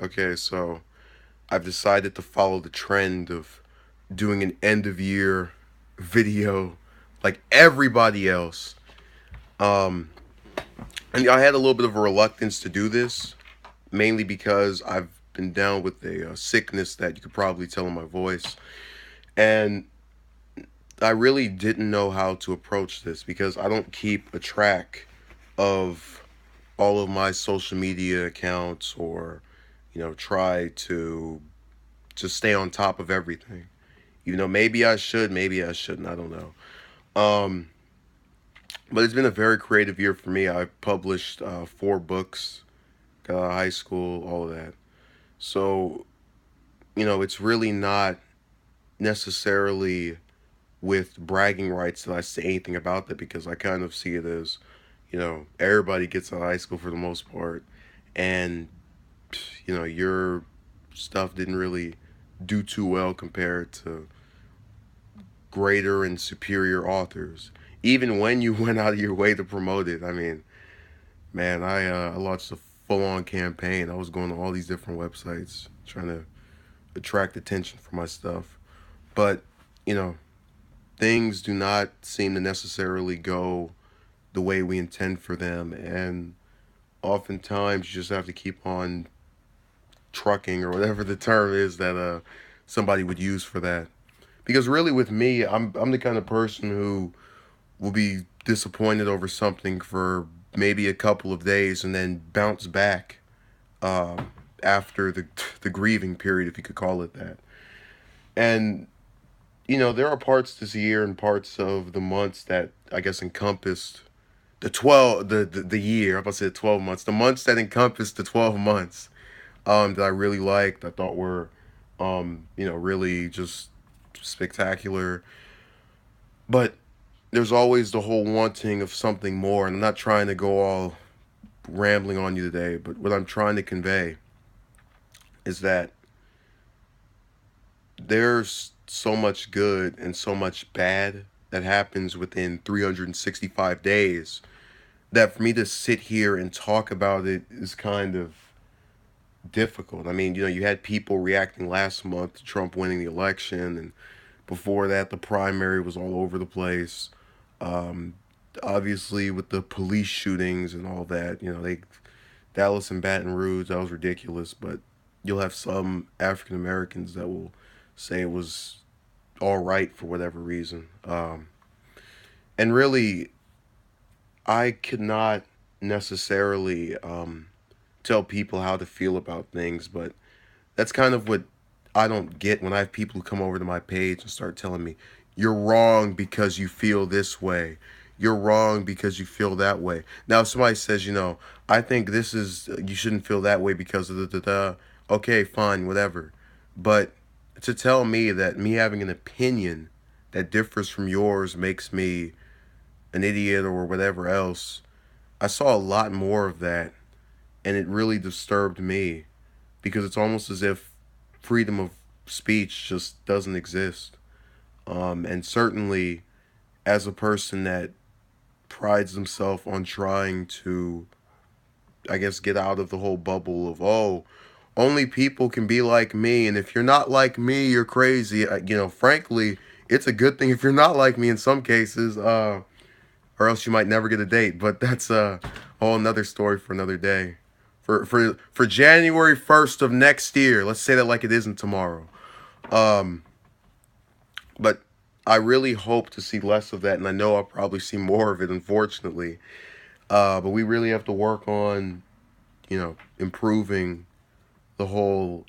Okay, so I've decided to follow the trend of doing an end of year video like everybody else. Um, and I had a little bit of a reluctance to do this, mainly because I've been down with a sickness that you could probably tell in my voice. And I really didn't know how to approach this because I don't keep a track of all of my social media accounts or, try to just stay on top of everything. Maybe I should, maybe I shouldn't. I don't know. Um, but it's been a very creative year for me. I've published 4 books, got out of high school, all of that. So, it's really not necessarily with bragging rights that I say anything about that because I kind of see it as, everybody gets out of high school for the most part. And, your stuff didn't really do too well compared to greater and superior authors. Even when you went out of your way to promote it, I mean, man, I launched a full on campaign. I was going to all these different websites trying to attract attention for my stuff. But, you know, things do not seem to necessarily go the way we intend for them. And oftentimes you just have to keep on trucking or whatever the term is that somebody would use for that. Because really, with me, I'm the kind of person who will be disappointed over something for maybe a couple of days and then bounce back after the grieving period, if you could call it that. And there are parts this year and parts of the months that I guess encompassed the year. I'm about to say 12 months. The months that encompassed the 12 months that I really liked. I thought were really just spectacular. But there's always the whole wanting of something more, and I'm not trying to go all rambling on you today, but what I'm trying to convey is that there's so much good and so much bad that happens within 365 days that for me to sit here and talk about it is kind of difficult. I mean, you had people reacting last month to Trump winning the election, and before that, the primary was all over the place. Um, Obviously, with the police shootings and all that, Dallas and Baton Rouge, that was ridiculous. But you'll have some African Americans that will say it was all right for whatever reason. And really, I could not necessarily tell people how to feel about things, but that's kind of what I don't get when I have people who come over to my page and start telling me, you're wrong because you feel this way. You're wrong because you feel that way. Now, if somebody says, I think this is, you shouldn't feel that way because of the. Okay, fine, whatever. But to tell me that me having an opinion that differs from yours makes me an idiot or whatever else, I saw a lot more of that, and it really disturbed me because it's almost as if freedom of speech just doesn't exist. And certainly, as a person that prides himself on trying to, I guess, get out of the whole bubble of, oh, only people can be like me, and if you're not like me, you're crazy. Frankly, it's a good thing if you're not like me in some cases, or else you might never get a date. But that's a whole another story for another day. For January 1st of next year, let's say that like it isn't tomorrow. Um, but I really hope to see less of that, and I know I'll probably see more of it, unfortunately. But we really have to work on, improving the whole.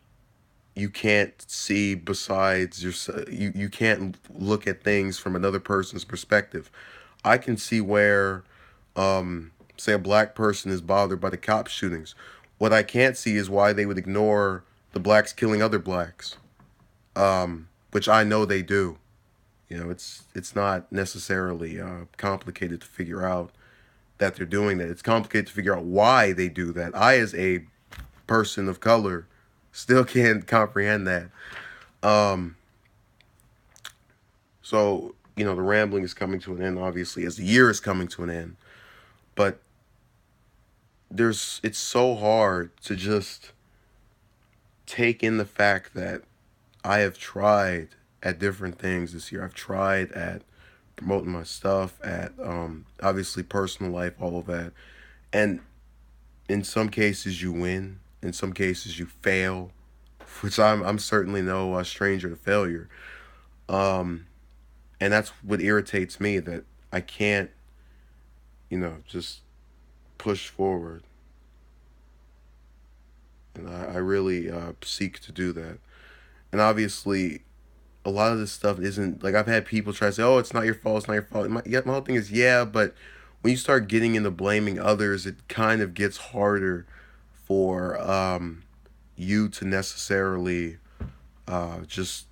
You can't see besides your. You can't look at things from another person's perspective. I can see where, say, a black person is bothered by the cop shootings. What I can't see is why they would ignore the blacks killing other blacks, which I know they do. It's not necessarily complicated to figure out that they're doing that. It's complicated to figure out why they do that. I, as a person of color, still can't comprehend that. Um, so the rambling is coming to an end, obviously, as the year is coming to an end. But it's so hard to just take in the fact that I have tried at different things this year. I've tried at promoting my stuff, at obviously personal life, all of that. And in some cases you win, in some cases you fail, which I'm certainly no stranger to failure. Um, and that's what irritates me, that I can't, just push forward. And I really seek to do that. And obviously, a lot of this stuff isn't like, I've had people try to say, "Oh, it's not your fault. It's not your fault." My whole thing is, yeah, but when you start getting into blaming others, it kind of gets harder for you to necessarily just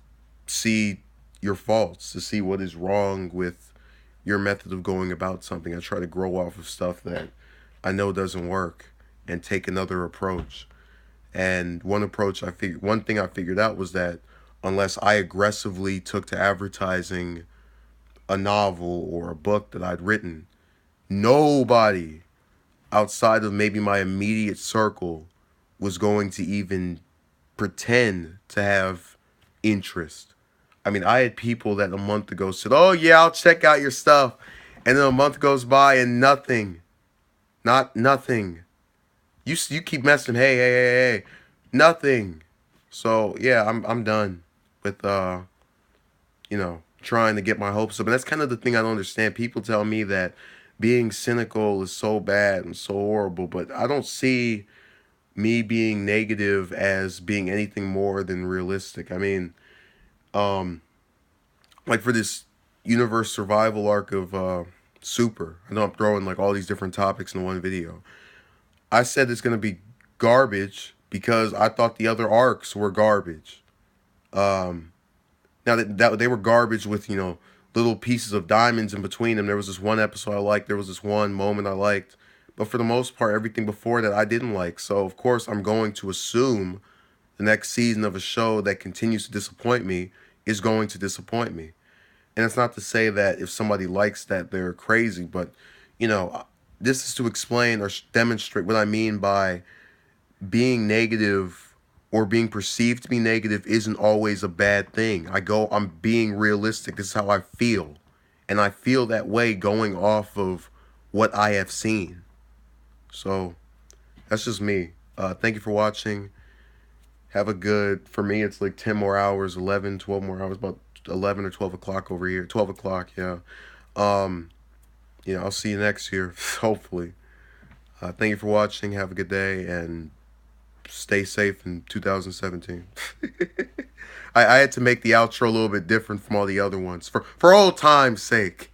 see your faults, to see what is wrong with your method of going about something. I try to grow off of stuff that I know doesn't work and take another approach. And one thing I figured out was that unless I aggressively took to advertising a novel or a book that I'd written, nobody outside of maybe my immediate circle was going to even pretend to have interest. I mean, I had people that a month ago said, "Oh yeah, I'll check out your stuff," and then a month goes by and nothing, not nothing. You keep messing. Hey, hey, hey, hey, nothing. So yeah, I'm done with trying to get my hopes up. And that's kind of the thing I don't understand. People tell me that being cynical is so bad and so horrible, but I don't see me being negative as being anything more than realistic. I mean, um, like for this universe survival arc of Super, I know I'm throwing like all these different topics in one video. I said it's gonna be garbage because I thought the other arcs were garbage. Um, Now that they were garbage with little pieces of diamonds in between them. There was this one episode I liked. There was this one moment I liked, but for the most part, everything before that I didn't like. So of course, I'm going to assume the next season of a show that continues to disappoint me is going to disappoint me. And it's not to say that if somebody likes that they're crazy, but you know, this is to explain or demonstrate what I mean by being negative or being perceived to be negative isn't always a bad thing. I'm being realistic. This is how I feel. And I feel that way going off of what I have seen. So that's just me. Thank you for watching. Have a good, for me, it's like 10 more hours, 11, 12 more hours, about 11 or 12 o'clock over here. 12 o'clock, yeah. Um, I'll see you next year, hopefully. Thank you for watching. Have a good day and stay safe in 2017. I had to make the outro a little bit different from all the other ones for old time's sake.